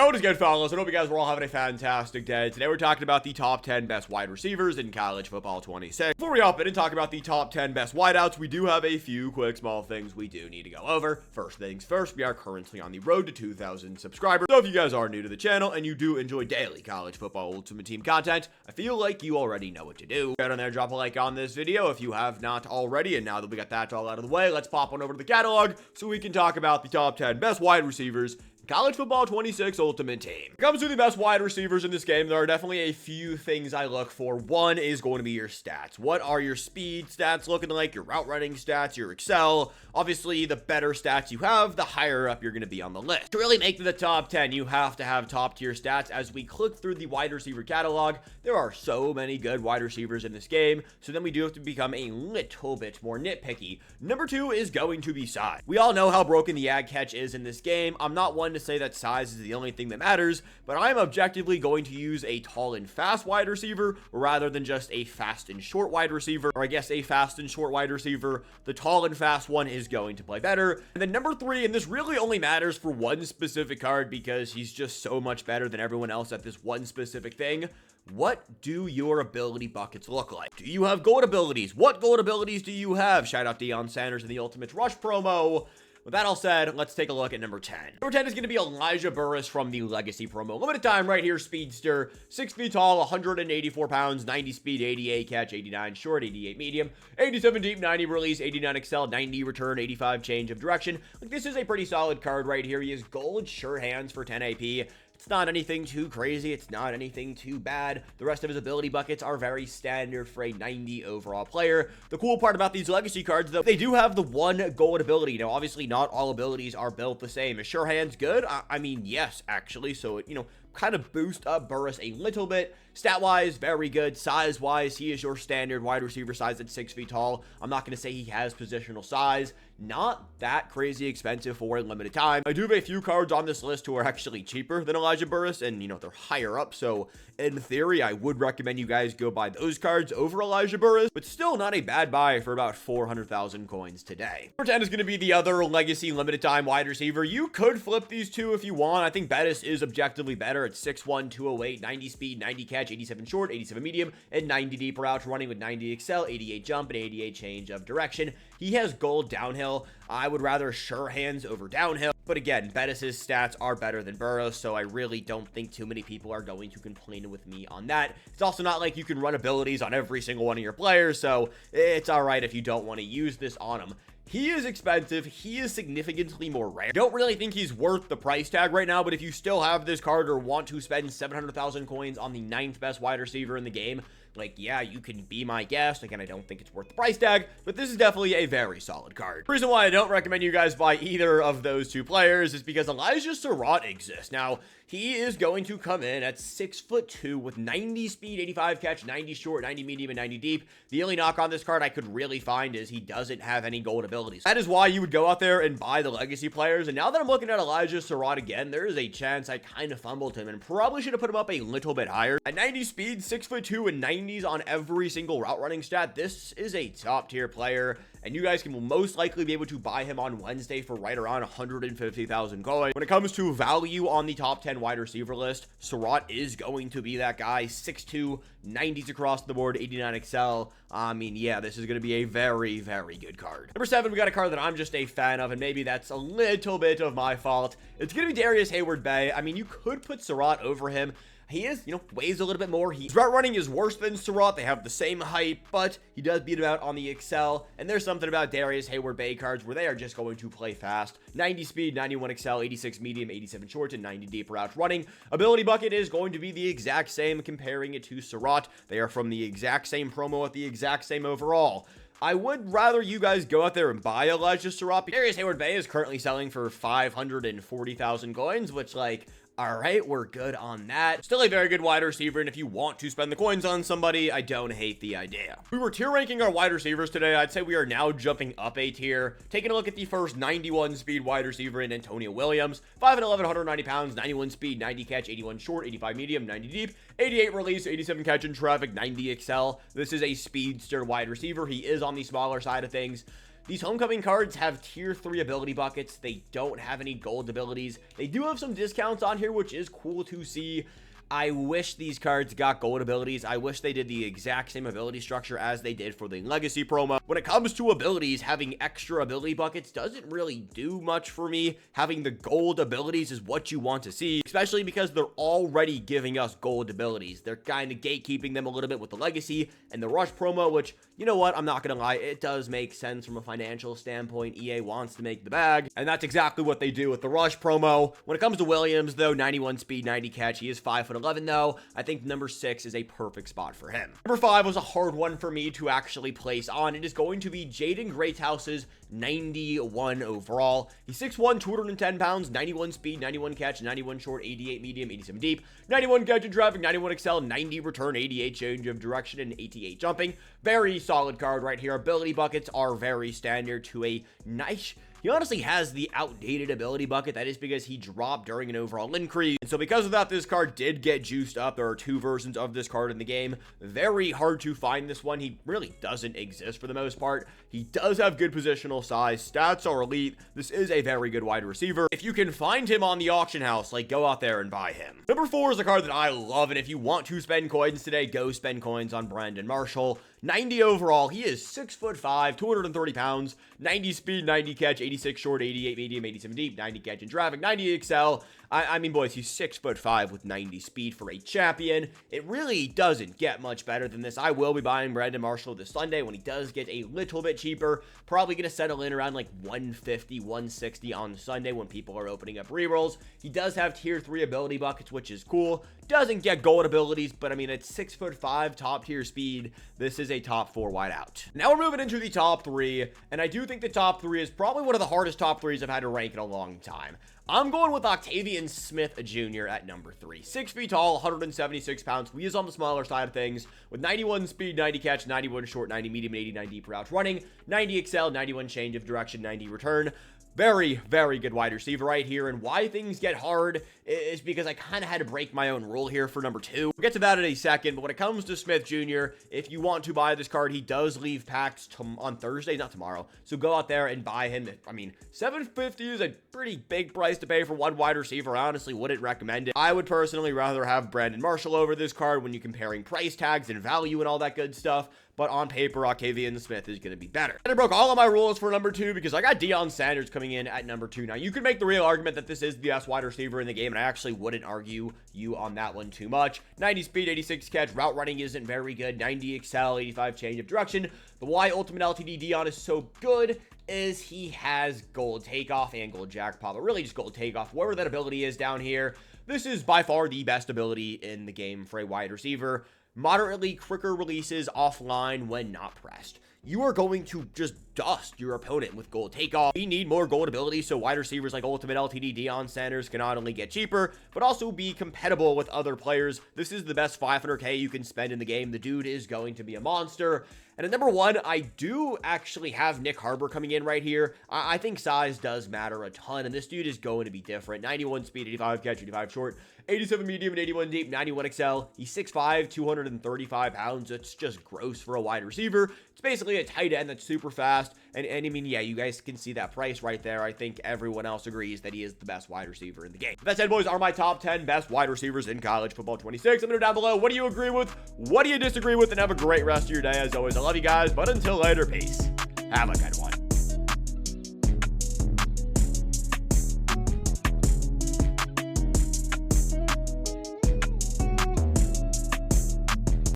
What is good, fellas? I hope you guys were all having a fantastic day. Today we're talking about the top 10 best wide receivers in college football 26. Before we hop in and talk about the top 10 best wideouts, we do have a few quick small things we do need to go over. First things first, we are currently on the road to 2,000 subscribers. So if you guys are new to the channel and you do enjoy daily college football Ultimate Team content, I feel like you already know what to do. Go down there, drop a like on this video if you have not already. And now that we got that all out of the way, let's pop on over to the catalog so we can talk about the top 10 best wide receivers College Football 26 Ultimate Team. When it comes to the best wide receivers in this game, there are definitely a few things I look for. One is going to be your stats. What are your speed stats looking like? Your route running stats, your Excel. Obviously, the better stats you have, the higher up you're going to be on the list. To really make the top 10, you have to have top tier stats. As we click through the wide receiver catalog, there are so many good wide receivers in this game, so then we do have to become a little bit more nitpicky. Number 2 is going to be size. We all know how broken the ag catch is in this game. I'm not one to say that size is the only thing that matters, but I'm objectively going to use a tall and fast wide receiver rather than just a fast and short wide receiver, or I guess a fast and short wide receiver. The tall and fast one is going to play better. And then number 3, and this really only matters for one specific card because he's just so much better than everyone else at this one specific thing. What do your ability buckets look like? Do you have gold abilities? What gold abilities do you have? Shout out Deion Sanders in the Ultimate Rush promo. With that all said, let's take a look at number 10. Number 10 is going to be Elijah Burris from the Legacy promo. Limited time right here, speedster, 6 feet tall, 184 pounds, 90 speed, 88 catch, 89 short, 88 medium, 87 deep, 90 release, 89 excel, 90 return, 85 change of direction. Like, this is a pretty solid card right here. He has gold sure hands for 10 AP. It's not anything too crazy. It's not anything too bad. The rest of his ability buckets are very standard for a 90 overall player. The cool part about these legacy cards, though, they do have the one gold ability. Now, obviously, not all abilities are built the same. Is Sure Hands good? I mean, yes, actually. So, kind of boost up Burris a little bit. Stat-wise, very good. Size-wise, he is your standard wide receiver size at 6 feet tall. I'm not going to say he has positional size. Not that crazy expensive for a limited time. I do have a few cards on this list who are actually cheaper than Elijah Burris, and, they're higher up. So, in theory, I would recommend you guys go buy those cards over Elijah Burris, but still not a bad buy for about 400,000 coins today. Number 10 is going to be the other legacy limited time wide receiver. You could flip these two if you want. I think Bettis is objectively better at 6'1", 208, 90 speed, 90 catch, 87 short, 87 medium, and 90 deep route running with 90 excel, 88 jump, and 88 change of direction. He has gold downhill. I would rather Sure Hands over downhill. But again, Bettis' stats are better than Burrows, so I really don't think too many people are going to complain with me on that. It's also not like you can run abilities on every single one of your players, so it's alright if you don't want to use this on them. He is expensive. He is significantly more rare. Don't really think he's worth the price tag right now, but if you still have this card or want to spend 700,000 coins on the 9th best wide receiver in the game, yeah, you can be my guest. Again, I don't think it's worth the price tag, but this is definitely a very solid card. The reason why I don't recommend you guys buy either of those two players is because Elijah Surratt exists. Now, he is going to come in at 6'2" with 90 speed, 85 catch, 90 short, 90 medium, and 90 deep. The only knock on this card I could really find is he doesn't have any gold abilities. That is why you would go out there and buy the legacy players. And now that I'm looking at Elijah Surratt again, there is a chance I kind of fumbled him and probably should have put him up a little bit higher. At 90 speed, 6'2", and 90s on every single route running stat, this is a top tier player. And you guys can most likely be able to buy him on Wednesday for right around 150,000 coins. When it comes to value on the top 10 wide receiver list, Surratt is going to be that guy. 6'2", 90s across the board, 89 excel. I mean, yeah, this is going to be a very, very good card. Number 7, we got a card that I'm just a fan of, and maybe that's a little bit of my fault. It's going to be Darius Hayward-Bay. I mean, you could put Surratt over him. He is, weighs a little bit more. His route running is worse than Surratt. They have the same height, but he does beat him out on the Excel. And there's something about Darius Hayward-Bay cards where they are just going to play fast. 90 speed, 91 Excel, 86 medium, 87 short, and 90 deep route running. Ability bucket is going to be the exact same comparing it to Surratt. They are from the exact same promo at the exact same overall. I would rather you guys go out there and buy Elijah Surratt. Darius Hayward-Bay is currently selling for 540,000 coins, which, all right, we're good on that. Still a very good wide receiver, and if you want to spend the coins on somebody, I don't hate the idea. We were tier ranking our wide receivers today. I'd say we are now jumping up a tier. Taking a look at the first 91 speed wide receiver in Antonio Williams. 5'11", 190 pounds, 91 speed, 90 catch, 81 short, 85 medium, 90 deep, 88 release, 87 catch in traffic, 90 excel. This is a speedster wide receiver. He is on the smaller side of things. These homecoming cards have tier 3 ability buckets. They don't have any gold abilities. They do have some discounts on here, which is cool to see. I wish these cards got gold abilities. I wish they did the exact same ability structure as they did for the Legacy promo. When it comes to abilities, having extra ability buckets doesn't really do much for me. Having the gold abilities is what you want to see, especially because they're already giving us gold abilities. They're kind of gatekeeping them a little bit with the Legacy and the Rush promo, which, you know what, I'm not going to lie, it does make sense from a financial standpoint. EA wants to make the bag, and that's exactly what they do with the Rush promo. When it comes to Williams, though, 91 speed, 90 catch, he is 5'11", though. I think number 6 is a perfect spot for him. Number 5 was a hard one for me to actually place on. It is going to be Jaden Greathouse's 91 overall. He's 6'1", 210 pounds, 91 speed, 91 catch, 91 short, 88 medium, 87 deep, 91 catch in traffic, 91 excel, 90 return, 88 change of direction, and 88 jumping. Very solid card right here. Ability buckets are very standard to a nice... He honestly has the outdated ability bucket. That is because he dropped during an overall increase. And so because of that, this card did get juiced up. There are 2 versions of this card in the game. Very hard to find this one. He really doesn't exist for the most part. He does have good positional size. Stats are elite. This is a very good wide receiver. If you can find him on the auction house, like, go out there and buy him. Number 4 is a card that I love. And if you want to spend coins today, go spend coins on Brandon Marshall. 90 overall. He is 6'5", 230 pounds, 90 speed, 90 catch, 86 short, 88 medium, 87 deep, 90 catch in traffic, 90 excel. I mean, boys, he's 6'5" with 90 speed for a champion. It really doesn't get much better than this. I will be buying Brandon Marshall this Sunday when he does get a little bit cheaper. Probably going to settle in around like 150, 160 on Sunday when people are opening up rerolls. He does have tier 3 ability buckets, which is cool. Doesn't get gold abilities, but I mean, it's 6'5", top tier speed. This is a top 4 wideout. Now we're moving into the top 3, and I do think the top 3 is probably one of the hardest top 3s I've had to rank in a long time. I'm going with Octavian Smith Jr. at number 3. 6 feet tall, 176 pounds. He is on the smaller side of things with 91 speed, 90 catch, 91 short, 90 medium, 89 deep route running, 90 excel, 91 change of direction, 90 return. Very, very good wide receiver right here. And why things get hard is because I kind of had to break my own rule here for number 2. We'll get to that in a second. But when it comes to Smith Jr., if you want to buy this card, he does leave packs on Thursday, not tomorrow. So go out there and buy him. I mean, $750 is a pretty big price to pay for one wide receiver. I honestly wouldn't recommend it. I would personally rather have Brandon Marshall over this card when you're comparing price tags and value and all that good stuff. But on paper, Octavian Smith is going to be better. And I broke all of my rules for number 2 because I got Deion Sanders coming in at number 2. Now, you could make the real argument that this is the best wide receiver in the game, and I actually wouldn't argue you on that one too much. 90 speed, 86 catch, route running isn't very good, 90 excel, 85 change of direction. The why Ultimate LTD Deion is so good is he has gold takeoff and gold jackpot, but really just gold takeoff, wherever that ability is down here. This is by far the best ability in the game for a wide receiver. Moderately quicker releases offline when not pressed. You are going to just dust your opponent with gold takeoff. We need more gold abilities so wide receivers like Ultimate LTD Deion Sanders can not only get cheaper, but also be compatible with other players. This is the best 500k you can spend in the game. The dude is going to be a monster. And at number 1, I do actually have Nick Harbor coming in right here. I think size does matter a ton, and this dude is going to be different. 91 speed, 85 catch, 85 short, 87 medium, and 81 deep, 91 excel. He's 6'5", 235 pounds. It's just gross for a wide receiver. It's basically a tight end that's super fast. And I mean, yeah, you guys can see that price right there. I think everyone else agrees that he is the best wide receiver in the game. That said, boys, are my top 10 best wide receivers in college football 26. Let me know down below. What do you agree with? What do you disagree with? And have a great rest of your day. As always, I love you guys. But until later, peace. Have a good one.